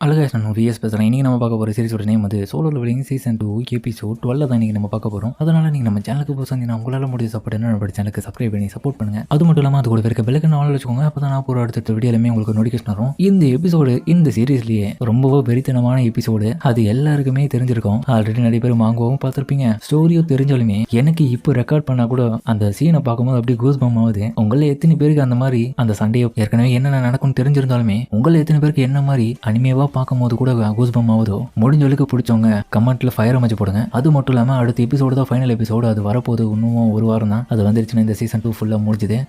அழகாக நான் விஎஸ் பேசுகிறேன். இன்றைக்கி நம்ம பார்க்க போகிற சீரிஸோட நேம் வந்து சோலோ லெவலிங் சீசன் 2 எபிசோட் 12 தான் இன்றைக்கி நம்ம பார்க்க போகிறோம். அதனால் நீங்கள் நம்ம சேனலுக்கு போய் வந்தீங்கன்னா உங்களால் முடிய சப்போர்ட் என்ன நம்ம சேனலுக்கு சப்ஸ்கிரைப் பண்ணி சப்போர்ட் பண்ணுங்கள். அது மட்டும் இல்லாமல் அது கூட இருக்க பெல்லைக்கன் ஆல் வச்சுக்கோங்க. அப்போ தான் நான் போகிற அடுத்த வீடியோலையுமே உங்களுக்கு நோட்டிஃபிகேஷன் வரும். இந்த எபிசோடு இந்த சீரீஸ்லேயே ரொம்பவே வெறித்தனமான எபிசோடு. அது எல்லாருக்குமே தெரிஞ்சிருக்கும். ஆல்ரெடி நிறைய பேர் வாங்குவோம் பார்த்துருப்பீங்க. ஸ்டோரியோ தெரிஞ்சாலுமே எனக்கு இப்போ ரெக்கார்ட் பண்ணால் கூட அந்த சீனை பார்க்கும்போது அப்படியே கூஸ் பம் ஆகுது. உங்களில் எத்தனை பேருக்கு அந்த மாதிரி அந்த சண்டையை ஏற்கனவே என்னென்ன நடக்கும்னு தெரிஞ்சிருந்தாலுமே உங்களில் எத்தனை பேருக்கு என்ன மாதிரி அனிமேவா பார்க்கும்போது கூட கூஸ்பம் ஆகுதோ முடிஞ்சளவுக்கு பிடிச்சவங்க கமெண்ட்ல ஃபயர் அமைச்சு போடுங்க. அது மட்டும் இல்லாமல் அடுத்த எபிசோடு தான் ஃபைனல் எபிசோடு. அது வரப்போது இன்னும் ஒரு வாரம் தான். அது வந்துருச்சுன்னா இந்த சீசன் 2 ஃபுல்லாக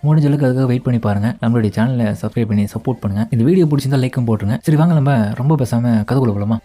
முடிஞ்சளவுக்கு அதுக்காக வெயிட் பண்ணி பாருங்க. நம்மளுடைய சேனலை சப்ஸ்கிரைப் பண்ணி சப்போர்ட் பண்ணுங்க. இந்த வீடியோ பிடிச்சிருந்தா லைக்கும் போட்டுருங்க. சரி வாங்க நம்ம ரொம்ப பேசாம கதைக்குள்ள போலாமா.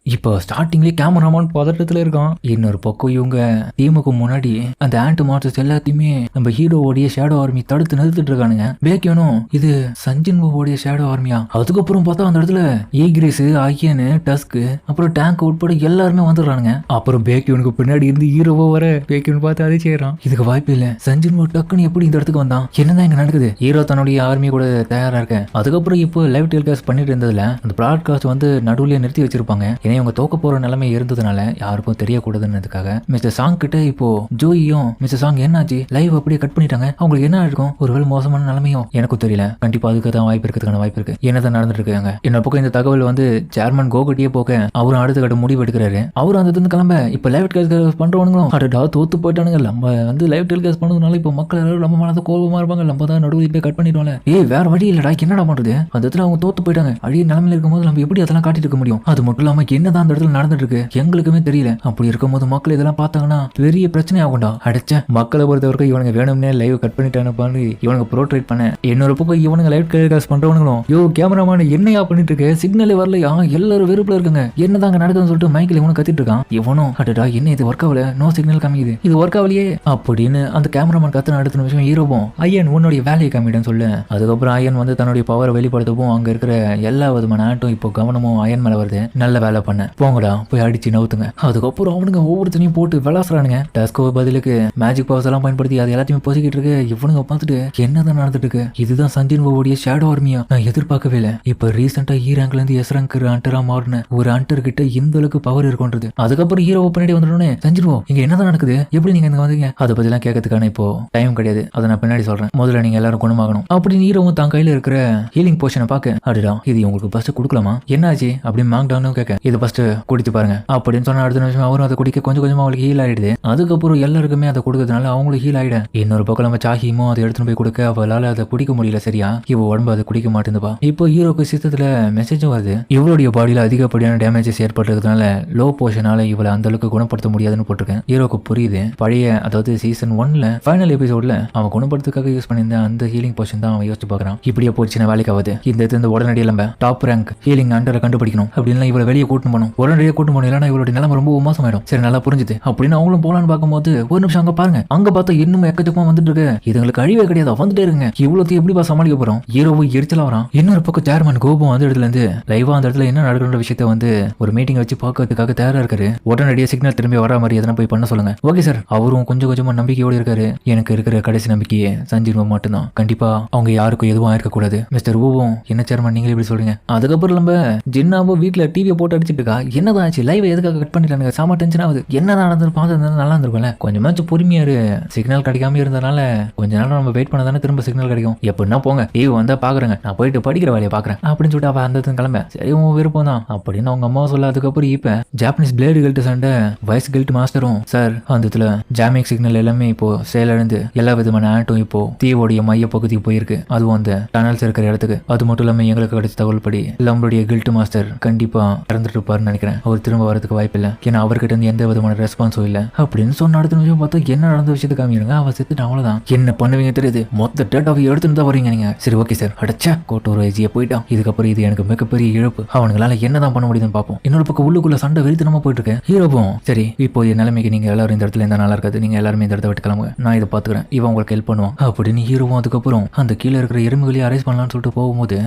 இப்போ ஸ்டார்டிங்லேயே கேமராமான் பதட்டத்தில் இருக்கான். இன்னொரு பக்கம் இவங்க டீமுக்கு முன்னாடி அந்த ஆண்ட் மார்ச்சஸ் எல்லாத்தையுமே நம்ம ஹீரோவோடைய ஷேடோ ஆர்மி தடுத்து நிறுத்திட்டு இருக்கானுங்க. பேக்கியனும் இது சஞ்சின்வோடைய ஷேடோ ஆர்மியா? அதுக்கப்புறம் பார்த்தா அந்த இடத்துல ஈகிரிஸ், ஐயனு, டஸ்க்கு, அப்புறம் டேங்க் உட்பட எல்லாருமே வந்துடுறானுங்க. அப்புறம் பேக்கியனுக்கு பின்னாடி இருந்து ஹீரோவோ வர பேக்கியன் பார்த்து அதே செய்யறான். இதுக்கு வாய்ப்பு இல்லை. சஞ்சின்வோ டக்குன்னு எப்படி இந்த இடத்துக்கு வந்தான்? என்னதான் இங்க நடக்குது? ஹீரோ தன்னுடைய ஆர்மி கூட தயாரா இருக்க. அதுக்கப்புறம் இப்போ லைவ் டெலிகாஸ்ட் பண்ணிட்டு இருந்ததுல அந்த ப்ராட்காஸ்ட் வந்து நடுவுலயே நிறுத்தி வச்சிருப்பாங்க. இவங்க தோக்க போற நிலைமை இருந்ததுனால யாருக்கும் தெரியக்கூடாதுன்றதுக்காக மிஸ்டர் சாங் கிட்ட இப்போ ஜோயும் மிஸ்டர் சாங் என்னாச்சு லைவ் அப்படியே கட் பண்ணிட்டாங்க, அவங்களுக்கு என்ன இருக்கும்? ஒருவேளை மோசமான நிலைமையும் எனக்கும் தெரியல. கண்டிப்பா அதுக்கு தான் வாய்ப்பு இருக்கிறதுக்கான வாய்ப்பு இருக்கு. என்னதான் நடந்துட்டு இருக்காங்க. என்ன பக்கம் இந்த தகவல் வந்து சேர்மன் கோகட்டியே போக அவரும் அடுத்த கட்ட முடிவு எடுக்கிறாரு. அவரும் அந்த இருந்து கிளம்ப இப்ப லைவ் டெலிகாஸ்ட் பண்றவனுங்களும் அடடா தோத்து போயிட்டானுங்க. நம்ம வந்து லைவ் டெலிகாஸ்ட் பண்ணதுனால இப்போ மக்கள் எல்லாரும் நம்ம மேல கோபமா இருப்பாங்க. நம்ம தான் நடுவில் போய் கட் பண்ணிடுவோம்ல. வேற வழி இல்லடா, என்னடா பண்றது? அந்த இடத்துல அவங்க தோத்து போயிட்டாங்க. அழிய நிலைமையில இருக்கும்போது நம்ம எப்படி அதெல்லாம் காட்டிட்டு இருக்க முடியும்? அது மட்டும் இல்லாம என்னதான் அந்த இடத்துல நடந்துட்டு இருக்கு எங்களுக்குமே தெரியல. அப்படி இருக்கும்போது மக்கள் இதெல்லாம் பார்த்தாங்கன்னா பெரிய பிரச்சனை ஆகும்டா. அடைச்ச மக்களை பொறுத்தவரைக்கும் இவனுங்க வேணும்னே லைவ் கட் பண்ணிட்டானு இவனுக்கு ப்ரோட்ரேட் பண்ண. இன்னொரு பக்கம் இவனுங்க லைவ் டெலிகாஸ்ட் பண்றவனுங்களும் யோ கேமராமேன் என்னையா பண்ணிட்டு இருக்கு? சிக்னலே வரலையா? எல்லாரும் வெறுப்புல இருக்காங்க. என்னதாங்க நடக்குதுன்னு சொல்லிட்டு மைக்கில் இவனும் கத்திட்டு இருக்கான். இவனும் அடடா என்ன இது ஒர்க் ஆகல, நோ சிக்னல் காமிக்குது, இது ஒர்க் ஆகலையே அப்படின்னு அந்த கேமராமேன் கத்துன அடுத்த நிமிஷம் ஹீரோவும் ஐயன் உன்னுடைய வேலையை காமிடுன்னு சொல்லு. அதுக்கப்புறம் ஐயன் வந்து தன்னுடைய பவரை வெளிப்படுத்தவும் அங்க இருக்கிற எல்லா விதமான ஆட்டும் இப்போ கவனமும் ஐயன் மேல வருது. நல்ல வேலை பண்ண போங்கடா போய் அடிச்சு நவுத்துங்க. அதுக்கப்புறம் அவனுங்க ஒவ்வொருத்தனையும் போட்டு விளாசுறானுங்க. டாஸ்கோ பதிலுக்கு மேஜிக் பவர்ஸ் எல்லாம் பயன்படுத்தி அது எல்லாத்தையுமே பொசிக்கிட்டு இருக்கு. இவனுங்க பார்த்துட்டு என்னதான் நடந்துட்டு இருக்கு? இதுதான் சஞ்சின்வோடைய ஷேடோ ஆர்மியா? நான் எதிர்பார்க்கவே இல்லை. இப்ப ரீசெண்டா ஈராங்க்ல இருந்து எஸ்ரங்க் அண்டரா மாறின ஒரு அண்டர் கிட்ட இந்த அளவுக்கு பவர் இருக்குன்றது. அதுக்கப்புறம் ஹீரோ பின்னாடி வந்துடனே சஞ்சின்வோ இங்க என்னதான் நடக்குது, எப்படி நீங்க இங்க வந்தீங்க? அதை பத்தி எல்லாம் கேட்கறதுக்கான இப்போ டைம் கிடையாது. அதை நான் பின்னாடி சொல்றேன். முதல்ல நீங்க எல்லாரும் குணமாகணும் அப்படின்னு ஹீரோவும் தான் கையில இருக்கிற ஹீலிங் போஷனை பார்க்க அடிடா இது உங்களுக்கு ஃபர்ஸ்ட் கொடுக்கலாமா? என்னாச்சு அப்படின்னு மாங்டானும் கேட்க இது ஃபர்ஸ்ட் குடிச்சு பாருங்க அப்படின்னு சொன்ன அடுத்த நிமிஷம் அவரும் அதை குடிக்க கொஞ்சம் கொஞ்சமா அவங்களுக்கு ஹீல் ஆயிடுது. அதுக்கப்புறம் எல்லாருக்குமே அதை கொடுக்கறதுனால அவங்களுக்கு ஹீல் ஆயிட. இன்னொரு பக்கம் நம்ம சாஹிமோ அதை எடுத்துன்னு போய் கொடுக்க அவளால அதை குடிக்க முடியல. சரியா இவ உடம்பு அதை குடிக்க மாட்டேங்குதுப்பா. இப்போ ஹீரோக்கு சிஸ்டத்துல மெசேஜும் வருது. இவளுடைய பாடியில அதிகப்படியான டேமேஜஸ் ஏற்பட்டிருக்கிறதுனால லோ போஷனால இவளை அந்த அளவுக்கு குணப்படுத்த முடியாதுன்னு போட்டிருக்கேன். ஹீரோக்கு புரியுது. பழைய அதாவது சீசன் 1ல ஃபைனல் எபிசோட்ல அவன் குணப்படுத்துக்காக யூஸ் பண்ணியிருந்த அந்த ஹீலிங் போஷன் தான் அவன் யோசிச்சு பார்க்கறான். இப்படியே போச்சுன்னா வேலைக்கு ஆகுது. இந்த உடனடியாக நம்ம டாப் ரேங்க் ஹீலிங் அண்டரை கண்டுபிடிக்கணும் அப்படின்னு இவளை வெளியே கூட்டு போகணும். உடனடியாக கூட்டு போகணும். இல்லைன்னா இவளுடைய நிலைமை ரொம்ப மோசமாயிடும். சரி நல்லா புரிஞ்சுது அப்படின்னு அவங்களும் போலான்னு பார்க்கும்போது ஒரு நிமிஷம் அங்க பாருங்க. அங்க பார்த்தா இன்னும் எக்கச்சக்கமா வந்துட்டு இருக்கு. இதுங்களுக்கு அழிவே கிடையாது, வந்துட்டே இருங்க. இவ்வளோத்தையும் எப்படி சமாளிக்க போறோம்? ஹீரோவும் எரிச்சலா வரான். இன்னொரு பக்கம் சேர்மன் கோபம் அந்த இடத்துல இருந்து லைவா அந்த இடத்துல என்ன நடக்கிற விஷயத்த வந்து ஒரு மீட்டிங் வச்சு பார்க்கறதுக்காக தயாரா இருக்காரு. உடனடியாக சிக்னல் திரும்பி வர மாதிரி எதனா போய் பண்ண சொல்லுங்க. Okay sir. அவரும் கொஞ்சம் கொஞ்சமா நம்பிக்கையோடு இருக்காரு. எனக்கு இருக்கிற கடைசி நம்பிக்கையே சஞ்சின்வோ மட்டும்தான். கண்டிப்பா அவங்க யாருக்கும் எதுவும் ஆயிருக்க கூடாது. மிஸ்டர் ஊவும் என்ன சேர்மன் நீங்களே இப்படி சொல்றீங்க? அதுக்கப்புறம் நம்ம ஜின்னாவோ வீட்டுல டிவியை போட்டு அடிச்சிட்டு இருக்கா. என்னதான் ஆச்சு? லைவ் எதுக்காக கட் பண்ணிட்டாங்க? சாமா டென்ஷன் ஆகுது. என்னதான் நடந்து பார்த்து நல்லா இருந்திருக்கும்ல. கொஞ்சமாச்சும் பொறுமையாரு. சிக்னல் கிடைக்காம இருந்தனால கொஞ்ச நேரம் நம்ம வெயிட் பண்ண தானே திரும்ப சிக்னல் கிடைக்கும். எப்படின்னா போங்க டிவி வந்தா பாக்குறேங்க, நான் போயிட்டு படிக்கிற வேலையை பாக்குறேன் அப்படின்னு சொல்லிட்டு அவ அந்த கிளம்ப. சரி உன் விருப்பம் தான் அப்படின்னு அவங்க அம்மா சொல்ல. அதுக்கப்புறம் இப்ப ஜாப்பனீஸ் பிளேடு கில்ட் சண்டை வைஸ் கில்ட் மாஸ்டரும் சார் அந்த இடத்துல ஜாமிங் சிக்னல் எல்லாமே இப்போ செயலிழந்து எல்லா விதமான ஆட்டும் இப்போ தீவோடைய மைய பகுதிக்கு போயிருக்கு. அதுவும் அந்த டனல்ஸ் இருக்கிற இடத்துக்கு. அது மட்டும் இல்லாம எங்களுக்கு கிடைச்ச தகவல் படி நம்மளுடைய கில்ட் மாஸ்டர் கண்டிப்பா இறந்துட்டு இருப்பாருன்னு நினைக்கிறேன். அவர் திரும்ப வரதுக்கு வாய்ப்பு இல்லை. ஏன்னா அவர்கிட்ட இருந்து எந்த விதமான ரெஸ்பான்ஸும் இல்லை அப்படின்னு சொன்ன அடுத்த நிமிஷம் பார்த்தா என்ன நடந்த விஷயத்தை காமிடுங்க. அவன் செத்துட்டு அவ்வளவுதான். என்ன பண்ணுவீங்க தெரியுது. மொத்த டேட்டாவை எடுத்துட்டு தான் வரீங்க நீங்க. சரி ஓகே சார். அடைச்சா கோட்டோர் ஐஜியை போயிட்டான். இதுக்கப்புறம் இது எனக்கு மிகப்பெரிய இழப்பு. அவனுங்களால என்னதான் பண்ண முடியுதுன்னு பார்ப்போம். இன்னொரு பக்கம் உள்ளுக்குள்ள சண்டை வெறித்தனமா போயிட்டு இருக்கு. ஹீரோவும் சரி இப்போ நிலைமைக்கு நீங்க எல்லாரும் இந்த இடத்துல எந்த நல்லா இருக்காது, நீங்க எல்லாருமே இந்த இடத்த விட்டு கிளம்புங்க, நான் இதை பாத்துக்கிறேன், இவன் உங்களுக்கு ஹெல்ப் பண்ணுவான் அப்படின்னு ஹீரோவும் அதுக்கப்புறம் அந்த கீழே இருக்கிற எறும்புகளையும் அரேஞ்ச் பண்ணலாம்னு சொல்லிட்டு போகும்போது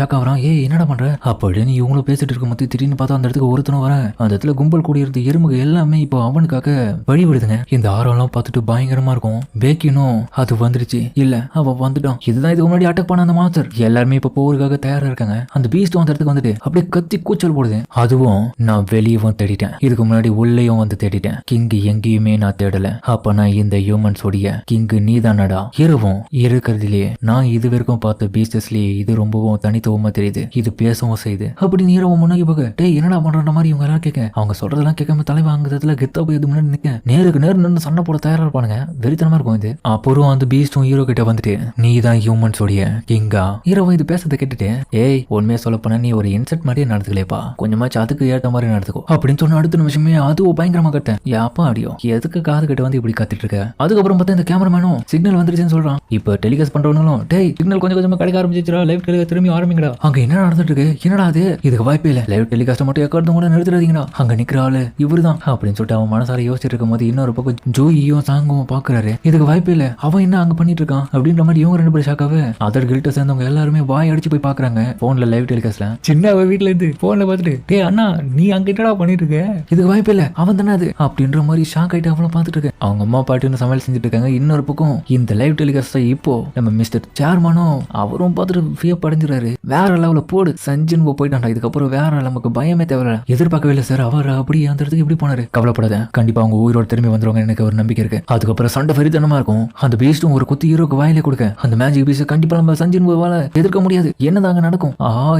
கேட்கறான், ஏய் என்னடா பண்ற அப்படின்னு இவங்களும் பேசிட்டு இருக்கும் போது திடீர்னு பார்த்தா அந்த இடத்துக்கு ஒருத்தனும் வர அந்த இடத்துல கும்பல் கூடி இருந்த எறும்புக எல்லாமே இப்போ அவனுக்காக வழி விடுதுங்க. இந்த ஆர்வம்லாம் பார்த்துட்டு பயங்கரமா இருக்கும். பேக்கினும் அது வந்துருச்சு, இல்ல அவ வந்துட்டான், இதுதான் இதுக்கு முன்னாடி அட்டாக் பண்ண அந்த மாஸ்டர். எல்லாருமே இப்ப போருக்காக தயாரா இருக்காங்க. அந்த பீஸ்ட் அந்த இடத்துக்கு வந்துட்டு அப்படியே கத்தி கூச்சல் போடுது. அதுவும் நான் வெளியவும் தேடிட்டேன், இதுக்கு முன்னாடி உள்ளேயும் வந்து தேடிட்டேன், கிங் எங்கேயுமே நான் தேடல. அப்ப நான் இந்த ஹியூமன்ஸ் உடைய கிங் நீதானடா. இரவும் இருக்கிறதுலயே நான் இது வரைக்கும் பார்த்த பீஸ்டஸ்லயே இது ரொம்பவும் தனித்துவமா தெரியுது, இது பேசவும் செய்யுது அப்படின்னு இரவும் முன்னாடி பார்க்க, டேய் என்னடா பண்ற மாதிரி இவங்க எல்லாம் கேட்க, அவங்க சொல்றதெல்லாம் கேட்காம தலைவா அங்கத்துல கெத்தா போய் இது முன்னாடி நிக்க நேருக்கு நேர் நின்று சண்டை போட தயாரா இருப்பானுங்க. வெறித்தனமா இருக்கும் இது. அப்புறம் அந்த பீஸ்டும் ஹீரோ கிட்ட வந்துட்டு, நீ தான் ஹியூமன்ஸ் உடைய கிங்கா? இரவும் இது பேசுறதை கேட்டுட்டு, ஏய் உண்மையா சொல்ல போனா நீ ஒரு இன்செக்ட் மாதிரியே நடந்துக்கலேப்பா, கொஞ்சமாச்சு அதுக்கு ஏற்ற மாதிரி நடந்துக்கோ அப்படின்னு சொன்ன அடுத்த நிமிஷமே அதுவும் பயங்கரமா கட்டேன். யாப்பா அடியோ எதுக்கு காது கிட்ட வந்து இப்படி கத்திட்டு இருக்க? அதுக்கப்புறம் பார்த்தா இந்த கேமராமேனும் சிக்னல் வந்துருச்சுன்னு சொல்றான். இப்போ டெலிகாஸ்ட் பண்றவங்களும், டேய் சிக்னல் கொஞ்சம் கொஞ்சமா கிடைக்க ஆரம்பிச்சிருச்சா, லைவ் டெலிகாஸ்ட் திரும்பி ஆரம்பிங்கடா. அங்க என்ன நடந்துட்டு இருக்கு, என்னடா அது, இதுக்கு வாய்ப்பே இல்ல, லைவ் டெலிகாஸ்ட் மட்டும் எக்கார்டும் கூட நிறுத்திடாதீங்கடா, அங்க நிக்கிற ஆளு இவருதான் அப்படின்னு சொல்லிட்டு அவன் மனசார யோசிச்சுட்டு இருக்கும் போது இன்னொரு பக்கம் ஜோயும் சாங்கும் பாக்குறாரு. இதுக்கு வாய்ப்பே இல்ல, அவன் என்ன அங்க பண்ணிட்டு இருக்கான் அப்படின்ற மாதிரி இவங்க ரெண்டு பேரும் ஷாக்காவே அதர் கில்ட்ட சேர்ந்தவங்க எல்லாருமே வாய் அடிச்சு போய் பாக்குறாங்க போன்ல லைவ் டெலிகாஸ்ட்ல. சின்ன அவ வீட்டுல இருந்து போன்ல பாத்துட்டு, டேய் அண்ணா நீ அங்க என்னடா பண்ணிட்டு இருக்க, இதுக்கு வாய்ப்பே இல்ல, அவன் தானே அது அப்படின்ற மாதிரி ஷாக் ஆயிட்டு அவளும் பாத்துட்டு இருக்க. அவங்க அம்மா பாட்டுன்னு சமையல் செஞ்சுட்டு இருக்காங்க. இன்னொரு பக்கம் இந்த லைவ் டெலிகாஸ்ட் இப்போ நம்ம மிஸ்டர் சேர்மனும் அவரும் பார்த்துட்டு வியப்படைஞ்சிடாரு. வேற லெவல போடு சஞ்சின் போயிட்டாண்டா, இதுக்கப்புறம் வேற நமக்கு பயமே தேவை. எதிர்பார்க்கவே இல்லை சார், அவர் அப்படி அந்த இடத்துக்கு இப்படி போனாரு. கவலைப்படாத, கண்டிப்பா அவங்க உயிரோட திரும்பி வந்துருவாங்க, எனக்கு ஒரு நம்பிக்கை இருக்கு. அதுக்கப்புறம் சண்டை வெறித்தனமா இருக்கும். அந்த பீஸ்டும் ஒரு குத்து ஹீரோக்கு வாயிலே கொடுக்க, அந்த மேஜிக் பீஸ் கண்டிப்பா நம்ம சஞ்சின் போவால எதிர்க்க முடியாது. என்னதாங்க நடக்கும்,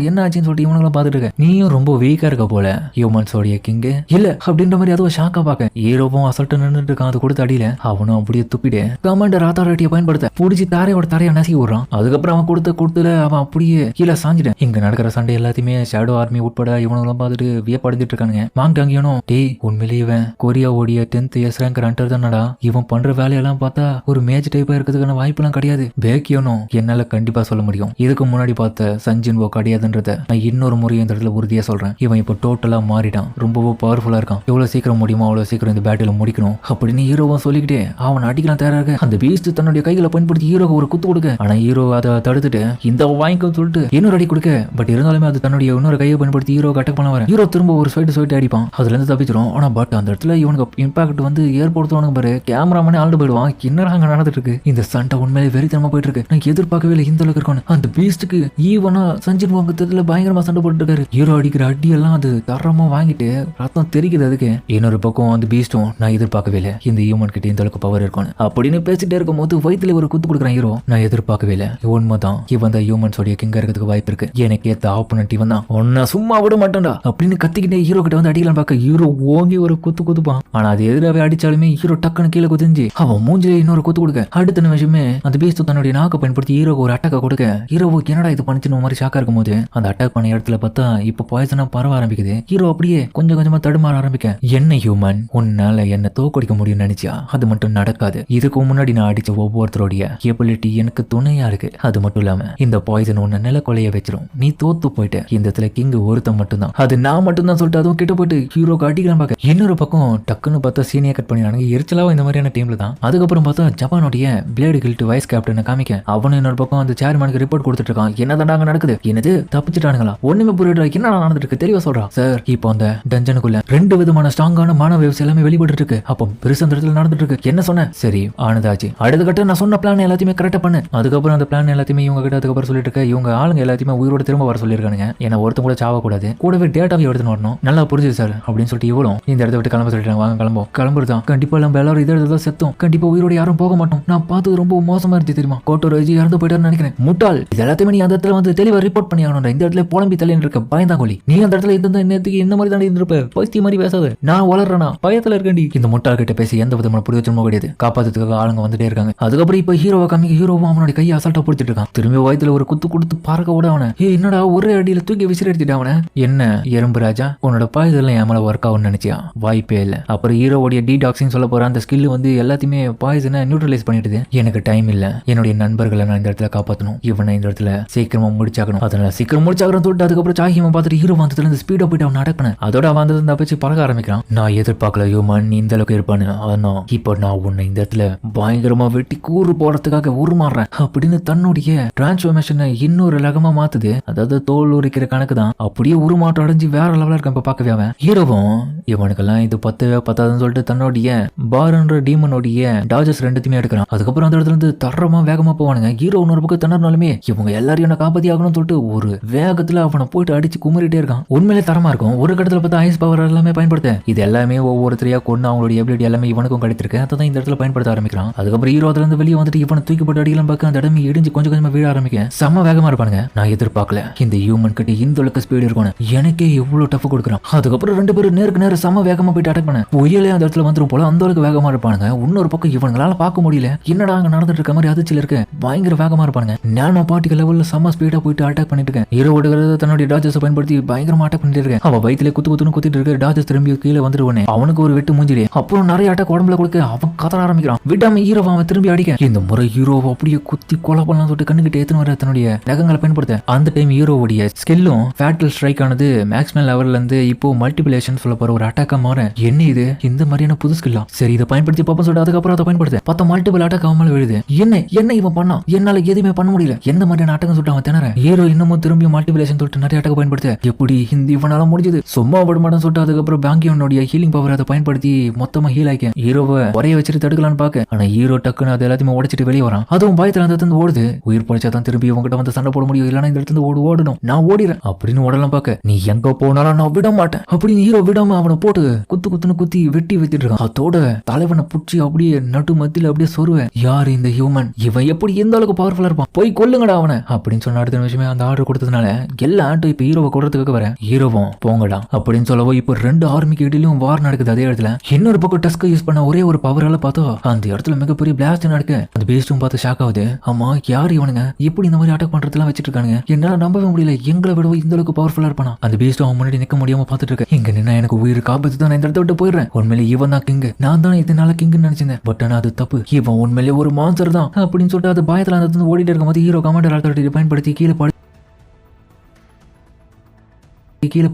என்ன ஆச்சுன்னு சொல்லிட்டு இவனுங்களும் பார்த்துட்டு இருக்க. நீயும் ரொம்ப வீக்கா இருக்க போல ஹியூமன்ஸோடைய கிங் இல்ல அப்படின்ற மாதிரி அதுவும் ஷாக்கா பார்க்க. ஹீரோவும் அசல்ட்டு நின்றுட்டு இருக்கான். அது கொடுத்த அடியில அவனும் அப்படியே துப்பிட்டு கமாண்டர் அத்தாரிட்டியை பயன்படுத்த புடிச்சு தாரையோட தரையை நசுக்கி விடுறான். அதுக்கப்புறம் அவன் கொடுத்துல அவன் அப்படியே கீழே சாஞ்சிட்டேன். இங்க நடக்கிற சண்டை எல்லாத்தையுமே ஷேடோ ஆர்மி உட்பட இவனும் பார்த்துட்டு வியப்படைஞ்சிட்டு இருக்கானுங்க. வாங்கிட்டாங்கணும், டேய் உண்மையிலேயே இவன் கொரியாவோடைய 10th இயர்ஸ் ரேங்க் ஹண்டர் தானடா. இவன் பண்ற வேலையெல்லாம் பார்த்தா ஒரு மேஜ் டைப்பா இருக்கிறதுக்கான வாய்ப்பு எல்லாம் கிடையாது. பேக்கியனும் என்னால கண்டிப்பா சொல்ல முடியும், இதுக்கு முன்னாடி பார்த்த சஞ்சின் ஓ கிடையாதுன்றத நான் இன்னொரு முறையும் இந்த இடத்துல உறுதியா சொல்றேன். இவன் இப்போ டோட்டலா மாறிட்டான், ரொம்பவும் பவர்ஃபுல்லா இருக்கான். எவ்வளவு சீக்கிரம் முடியுமோ அவ்வளவு சீக்கிரம் இந்த பேட்டில முடிக்கணும் அப்படின்னு ஹீரோவும் சொல்லிக்கிட்டே அவன் அடிக்கலாம் தயாராக அந்த பீஸ்ட் தன்னுடைய கைகளை பயன்படுத்தி ஹீரோக்கு ஒரு குத்து கொடுக்க, ஆனா ஹீரோ அதை தடுத்துட்டு இந்த வாங்கிக்க சொல்லிட்டு இன்னொரு அடி கொடுக்க. பட் இருந்தாலுமே அது தன்னுடைய இன்னொரு கையை பயன்படுத்தி ஹீரோக்கு அட்டாக் பண்ண வர ஹீரோ திரும்ப ஒரு ஸ்வைட் அடிப்பான், அதுல இருந்து தப்பிச்சிடும். ஆனா பட் அந்த இடத்துல இவனுக்கு இம்பாக்ட் வந்து ஏற்படுத்துவானுங்க பாரு. கேமராமேனே ஆள்ட்டு போயிடுவான். என்னடா அங்க நடந்துட்டு இருக்கு, இந்த சண்டை உண்மையிலே வெறித்தனமா போயிட்டு இருக்கு. நான் எதிர்பார்க்கவே இல்லை இந்த அளவுக்கு இருக்கணும். அந்த பீஸ்டுக்கு ஈவனா சஞ்சின் வாங்கத்துல பயங்கரமா சண்டை போட்டு இருக்காரு. ஹீரோ அடிக்கிற அடி எல்லாம் அது தரமா வாங்கிட்டு ரத்தம் தெரிக்குது. அதுக்கு இன்னொரு பக்கம் அந்த பீஸ்டும் நான் எதிர்பார்க்கவே இல்லை இந்த ஹியூமன் கிட்ட இந்த அளவுக்கு பவர் இருக்கும் அப்படின்னு பேசிட்டே இருக்கும் போது வயிற்றுல ஒரு குத்து கொடுக்குறான் ஹீரோ. நான் எதிர்பார்க்கவே இல்லை, உண்மைதான் இவன் தான் ஹியூமன்ஸோடைய கிங்கா இருக்கிறதுக்கு வாய்ப்பு இருக்கு. எனக்கு ஏத்த ஆப்போனன்ட் இவன் தான், ஒன்னா சும்மா விட மாட்டேன்டா அப்படின்னு கத்திக்கிட்டே ஹீரோ கிட்ட வந்து அடிக்கலாம் பார்க்க ஹீரோ ஓங்கி ஒரு குத்துப்பான். ஆனா அது எதிராவே அடிச்சாலுமே ஹீரோ டக்குன்னு கீழே குதிஞ்சு அவன் மூஞ்சில இன்னொரு குத்து கொடுக்க, அடுத்த நிமிஷமே அந்த பீஸ்ட் தன்னுடைய நாக்கை பயன்படுத்தி ஹீரோக்கு ஒரு அட்டாக்க கொடுக்க, ஹீரோவுக்கு என்னடா இது பண்ணிச்சுன்னு மாதிரி ஷாக்கா இருக்கும் போது அந்த அட்டாக் பண்ண இடத்துல பார்த்தா இப்ப பாய்சனா பரவ ஆரம்பிக்குது. ஹீரோ அப்படியே கொஞ்சம் கொஞ்சமா தடுமாற ஆரம்பிக்க, என்ன ஹியூமன் உன்னால என்ன தோக்கடிக்க முடியும்னு நினைச்சா அது மட்டும் நடக்காது. இதுக்கு முன்னாடி நான் அடிச்ச ஒவ்வொருத்தருடைய எபிலிட்டி எனக்கு துணையா இருக்கு. அது மட்டும் இல்லாம இந்த பாய்சன் உன்னை நில கொலைய வச்சிரும். நீ தோத்து போயிட்ட, இந்த இடத்துல கிங் ஒருத்தன் மட்டும்தான், அது நான் மட்டும்தான் சொல்லிட்டு அதுவும் கிட்ட போயிட்டு ஹீரோக்கு அடிக்கலாம் பார்க்க. இன்னொரு பக்கம் டக்குன்னு பார்த்தா சீனியர் கட் பண்ணிடுறாங்க. எரிச்சலாவும் இந்த மாதிரியான டீம்ல தான். அதுக்கப்புறம் பார்த்தா ஜப்பானுடைய பிளேடு கில்ட் வைஸ் கேப்டனை காமிக்க அவனு இன்னொரு பக்கம் அந்த சேர்மனுக்கு ரிப்போர்ட் கொடுத்துட்டு இருக்கான். என்னதாண்டா அங்க நடக்குது, என்னது தப்பிச்சுட்டானுங்களா, ஒண்ணுமே புரியல, என்ன நடந்துட்டு இருக்கு தெளிவா சொல்றா சார். இப்போ அந்த டஞ்சனுக்குள்ள 2 விதமான ஸ்ட்ராங்கான மான வேவ்ஸ் எல்லாமே வெளிப்பட்டு இருக்கு. அப்போ பெருசா அந்த இடத்துல நடந்துட்டு இருக்கு. என்ன சொன்ன, சரி ஆனதாச்சு, அடுத்த கட்ட நான் சொன்ன பிளான் எல்லாத்தையுமே கரெக்டா பண்ணு. அதுக்கப்புறம் அந்த பிளான் எல்லாத்தையுமே இவங்க கிட்ட அதுக்கப்புறம் சொல்லிட்டு இருக்க இவங்க ஆளுங்க எல்லாத்தையுமே உயிரோட திரும்ப வர சொல்லியிருக்கானுங்க. ஏன்னா ஒருத்தன் கூட சாவ கூடாது, கூடவே டேட்டாவை எடுத்துன்னு வரணும். நல்லா புரிஞ்சுது சார் அப்படின்னு சொல்லிட்டு இவ்வளவு இந்த இடத்த விட்டு கிளம்ப சொல்லிட்டாங்க. வாங்க கிளம்புறதான், கண்டிப்பா நம்ம எல்லாரும் இதே இடத்துல செத்தோம், கண்டிப்பா உயிரோட யாரும் போக மாட்டோம். நான் பார்த்தது ரொம்ப மோசமா இருந்துச்சு தெரியுமா, கோட்டோர் வச்சு இறந்து போயிட்டாருன்னு நினைக்கிறேன். முட்டாள், இது எல்லாத்தையுமே நீ அந்த இடத்துல வந்து தெளிவா ரிப்போர்ட் பண்ணி ஆகணும். இந்த இடத்துல புலம்பி தள்ளின்னு இருக்க பயந்தாங்கொலி, நீ அந்த இடத்துல இருந்த நேரத்துக்கு இந்த மாதிரி தான் இருந்திருப்ப, பைத்திய மாதிரி பேசாத, நான் வளர்றேனா பயத்துல இருக்கண்டி. இந்த முட்டாள் கிட்ட பேசி எந்த விதமான புரிதலும் கிடையாது. காப்பாத்துறதுக்காக ஆளுங்க வந்துட்டே இருக்காங்க. அதுக்கப்புறம் இப்ப ஹீரோவை காமிக்க ஹீரோவும் அவனுடைய கையை அசால்ட்டா பிடிச்சிட்டு இருக்கான். திரும்பி வயித்துல ஒரு குத்து கொடுத்து பறக்க விட அவனை, என்னடா ஒரே அடியில தூக்கி விசிறி எடுத்துட்டு அவனை, என்ன எறும்பு ராஜா உன்னோட பாய்தெல்லாம் என் மேல ஒர்க் ஆகும்னு நினைச்சியா, வாய்ப்பே இல்லை. அப்புறம் ஹீரோவுடைய டீடாக்சிங் சொல்ல போற அந்த ஸ்கில் வந்து எல்லாத்தையுமே பாய்சனை நியூட்ரலைஸ் பண்ணிடுது. எனக்கு டைம் இல்ல, என்னுடைய நண்பர்களை நான் இந்த இடத்துல காப்பாற்றணும், இவனை இந்த இடத்துல சீக்கிரமா முடிச்சாக்கணும், அதனால சீக்கிரம் முடிச்சாக்கணும் சொல்லிட்டு அதுக்கப்புறம் சாகியமா பார்த்துட்டு ஹீரோ வந்ததுல இருந்து ஸ்பீடா போயிட்டு அவன் நடக்கணும். அதோட அவன் அந்த பச்சு பறக்க ஆரம்பிக்கிறான். நான் எதிர்பார்க்கல ஹியூமன் இந்த அளவுக்கு இருப்பானு, ஆனா இப்போ நான் உன்னை இந்த இடத்துல பயங்கரமா வெட்டி கூறு போறதுக்காக உருமாறுறேன் அப்படின்னு தன்னுடைய டிரான்ஸ்ஃபர்மேஷனை இன்னொரு ரகமா பயங்கரமா மாத்துது. அதாவது தோல் உரிக்கிற கணக்கு தான். அப்படியே உருமாற்றம் அடைஞ்சு வேற லெவலா இருக்கான் இப்ப பார்க்கவே அவன். ஹீரோவும் இவனுக்கெல்லாம் இது பத்தாதுன்னு சொல்லிட்டு தன்னுடைய பாரன்ற டீமனோடைய டாஜஸ் ரெண்டுத்தையுமே எடுக்கிறான். அதுக்கப்புறம் அந்த இடத்துல இருந்து தரமா வேகமா போவானுங்க. ஹீரோ இன்னொரு பக்கம் திணறினாலுமே இவங்க எல்லாரையும் என்ன காப்பாத்தி ஆகணும்னு சொல்லிட்டு ஒரு வேகத்துல அவனை போயிட்டு அடிச்சு குமரிட்டே இருக்கான். உண்மையிலே தரமா இருக்கும். ஒரு கட்டத்துல பார்த்தா ஐஸ் பவர் எல்லாமே பயன்படுத்த இது எல்லாமே ஒவ்வொருத்தரையா கொண்டு அவங்களுடைய எபிலிட்டி எல்லாமே இவனுக்கும் கிடைத்திருக்கு. அதான் இந்த இடத்துல பயன்படுத்த ஆரம்பிக்கிறான். அதுக்கப்புறம் ஹீரோ அதுல இருந்து வெளியே வந்துட்டு இவனை தூக்கிப்பட்டு அடிக்கலாம் பார்க்க அந்த இடமே இடிஞ்சு கொஞ்சம் கொஞ்சமா வீழ ஆரம்பிக்க செம்ம வேகமா இருப்பானுங்க. நான் எதிர்பார்க்கல இந்த ஹியூமன் கிட்ட இந்த அளவுக்கு ஸ்பீடு இருக்கணும். எனக்கே எவ்வளவு டஃப் கொடுக்குறான். அதுக்கப்புறம் ரெண்டு பேரும் நேருக்கு நேரம் செம்ம வேகமா போயிட்டு அட்டாக் பண்ண புயலே அந்த இடத்துல வந்துரும் போல அந்த அளவுக்கு வேகமா இருப்பானுங்க. இன்னொரு பக்கம் இவங்களால பார்க்க முடியல என்னடா அங்க நடந்துட்டு இருக்க மாதிரி அதிர்ச்சியில இருக்கு. பயங்கர வேகமா இருப்பானுங்க. நானோ பார்ட்டிகல் லெவல்ல செம்ம ஸ்பீடா போயிட்டு அட்டாக் பண்ணிட்டு இருக்கேன். ஹீரோ ஓடுகிறது தன்னுடைய டாஜஸ் பயன்படுத்தி பயங்கரமா அட்டாக் பண்ணிட்டு இருக்கேன். அவன் வயிற்றுல குத்துன்னு குத்திட்டு இருக்க. டாஜஸ் திரும்பி கீழே வந்துருவானே அவனுக்கு ஒரு வெட்டு மூஞ்சிலே. அப்புறம் நிறைய அட்டாக் உடம்புல கொடுக்க அவன் கதற ஆரம்பிக்கிறான். விடாம ஹீரோ அவன் திரும்பி அடிக்க இந்த முறை ஹீரோ அப்படியே குத்தி கொலை பண்ணலாம் சொல்லிட்டு கண்ணுக்கிட்ட ஏத்துன்னு வர தன்னுடைய நகங்களை பயன்படுத்த அந்த டைம் ஹீரோவுடைய ஸ்கில்லும் ஃபேட்டல் ஸ்ட்ரைக் ஆனது மேக்ஸிமம் லெவல்ல இருந்து இப்போ மல்டிபிளேஷன் சொல்ல போற ஒரு அட்டாக்கா மாற என்ன இது இந்த மாதிரியான புது ஸ்கில்லாம் சரி இதை பயன்படுத்தி பாப்பா சொல்லிட்டு அதுக்கப்புறம் அதை பயன்படுத்த பார்த்தா மல்டிபிள் அட்டாக் அவன் விழுது. என்ன இவன் பண்ணா என்னால எதுவுமே பண்ண முடியல. எந்த மாதிரியான அட்டாக்கம் சொல்லிட்டு அவன் திணற ஹீரோ இன்னமும் திரும்பி மல்டிபிளேஷன் சொல்லிட்டு நிறைய அட்டாக் பயன்படுத்த எப்படி இந்த இவனால முடிஞ்சது சும்மா விட மாட்டேன்னு சொல்லிட்டு அதுக்கப்புறம் பேங்கியோனுடைய ஹீலிங் பவர் அதை பயன்படுத்தி மொத்தமா ஹீல் ஆக்கி ஹீரோவை ஒரே வச்சுட்டு தடுக்கலான்னு பாக்க ஆனா ஹீரோ டக்குன்னு அது எல்லாத்தையுமே உடைச்சிட்டு வெளியே வரான். அதுவும் பயத்துல அந்த இடத்துல ஓடுது. உயிர் பழிச்சாதான் திரும்பி உங்ககிட்ட வந்து சண்டை போட முடியும். இல்லைன்னா இந்த இடத்துல ஓடணும் நான் ஓடிறேன் அப்படின்னு ஓடலாம் பாக்க நீ எங்க போனாலும் நான் விட மாட்டேன் அப்படின்னு ஹீரோ விடாம அவனை போட்டு குத்துன்னு குத்தி வெட்டி வைத்துட்டு இருக்கான். அதோட தலைவனை புடிச்சு அப்படியே நட்டு மத்தியில அப்படியே சொருவேன். யாரு இந்த ஹியூமன் இவன் எப்படி எந்த அளவுக்கு பவர்ஃபுல்லா இருப்பான் போய் கொல்லுங்கடா அவனை அப்படின்னு சொன்ன அடுத்த விஷயமே அந்த ஆர்டர் கொடுத்ததுனால எல்லா ஆட்டும் இப்ப ஹீரோவை கொடுறதுக்காக வர ஹீரோவும் போங்கடா அப்படின்னு சொல்லவோ இப்ப ரெண்டு ஆர்மிக்கு இடையிலும் வார் நடக்குது. அதே இடத்துல இன்னொரு பக்கம் டஸ்க யூஸ் பண்ண ஒரே ஒரு பவரால பார்த்தா அந்த இடத்துல மிகப்பெரிய பிளாஸ்ட் நடக்கு. அந்த பேஸ்டும் பார்த்து ஷாக் ஆகுது. ஆமா யார் இவனுங்க இப்படி இந்த மாதிரி அட்டாக் பண்றதுலாம் வச்சிட்டு இருக்கானுங்க என்னால நம்பவே முடியல. எங்களை விடவோ இந்த அளவுக்கு பவர்ஃபுல்லா இருப்பானா. அந்த பேஸ்ட் அவன் முன்னாடி நிக்க முடியாம பாத்துட்டு இருக்க. இங்க நின்னா எனக்கு உயிர் காப்பத்து தான். இந்த இடத்த விட்டு போயிடுறேன். உண்மையிலே இவன் தான் கிங். நான் தான் இதனால கிங்னு நினைச்சேன். பட் ஆனா அது தப்பு. இவன் உண்மையிலே ஒரு மான்ஸ்டர் தான் அப்படின்னு சொல்லிட்டு அது பயத்துல அந்த ஓடிட்டு இருக்கும் போது ஹீரோ கமாண்டர் ஆல்டர்னேட்டிவ் பயன்படுத்தி கீழே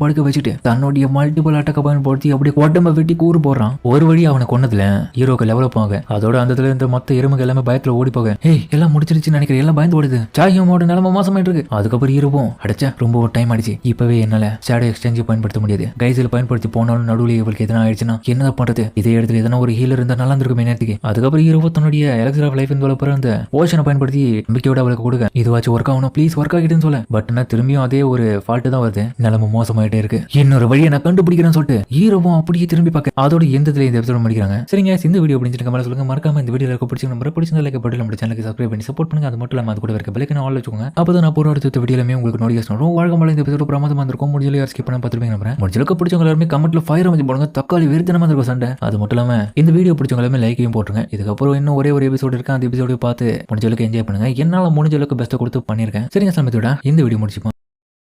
படுக்க வச்சுட்டு தன்னுடைய மல்டிபிள் அட்டாக்க பயன்படுத்தி அப்படியே உடம்ப வெட்டி கூறு போடுறான். ஒரு வழி அவனை கொன்னதுல ஹீரோக்கு லெவலப் ஆக அதோட அந்த இருந்த மொத்த எறும்புகள் எல்லாமே பயத்துல ஓடி போக எல்லாம் முடிச்சிருச்சுன்னு நினைக்கிறேன். எல்லாம் பயந்து ஓடுது. சாகியோமோட நிலைமை மோசமாயிட்டு இருக்கு. அதுக்கப்புறம் ஹீரோவும் அடிச்சா ரொம்ப டைம் ஆயிடுச்சு. இப்பவே என்னால ஷேடோ எக்ஸ்சேஞ்ச் பயன்படுத்த முடியாது. கைசில் பயன்படுத்தி போனாலும் நடுவில் இவளுக்கு எதனா ஆயிடுச்சுன்னா என்ன பண்றது. இதே இடத்துல எதனா ஒரு ஹீலர் இருந்தா நல்லா இருந்திருக்கும் நேரத்துக்கு. அதுக்கப்புறம் ஹீரோ தன்னுடைய எலக்ட்ரா ஆஃப் லைஃப் அந்த ஓஷனை பயன்படுத்தி நம்பிக்கையோட அவளுக்கு கொடுக்க இதுவாச்சும் ஒர்க் ஆகணும் ப்ளீஸ் ஒர்க் ஆகிட்டுன்னு சொல்ல. பட் திரும்பியும் அதே ஒரு ஃபால்ட் தான் வருது. நிலைமை மோசமாயிட்டே இருக்கு. இன்னொரு வழியை நான் கண்டுபிடிக்கிறேன்னு சொல்லிட்டு ஹீரோவும் அப்படியே திரும்பி பார்க்க அதோட எந்தத்துல இந்த எபிசோட் முடிக்கிறாங்க. சரிங்க இந்த வீடியோ பிடிச்சிருக்க மாதிரி சொல்லுங்க. மறக்காம இந்த வீடியோ பிடிச்சி நம்ம பிடிச்சிருந்தா லைக் பட்டு நம்ம சேனலுக்கு சப்ஸ்கிரைப் பண்ணி சப்போர்ட் பண்ணுங்க. அது மட்டும் இல்லாம அது கூட இருக்க பெல்லைக்கன் ஆல் வச்சுக்கோங்க. அப்பதான் நான் போற அடுத்த வீடியோலமே உங்களுக்கு நோட்டிஃபிகேஷன் வரும். வழக்கமான இந்த எபிசோட் பிரமாதமா இருந்திருக்கும். முடிஞ்சல யார் ஸ்கிப் பண்ண பார்த்துருப்பீங்க நம்புறேன். முடிஞ்சளவுக்கு பிடிச்சவங்க எல்லாருமே கமெண்ட்ல ஃபயர் அமைச்சு போடுங்க. தக்காளி வெறித்தனமா இருக்கும் சண்டை. அது மட்டும் இல்லாம இந்த வீடியோ பிடிச்சவங்க எல்லாமே லைக்கையும் போட்டுருங்க. இதுக்கப்புறம் இன்னும் ஒரே ஒரு எபிசோட் இருக்கு. அந்த எபிசோட பார்த்து முடிஞ்சளவுக்கு என்ஜாய் பண்ணுங்க. என்னால முடிஞ்சளவுக்கு பெஸ்ட்டை கொடுத்து பண்ணிருக்கேன். சரிங்க சமயத்தோட இந்த வீடியோ முடிச்சுப்போம்.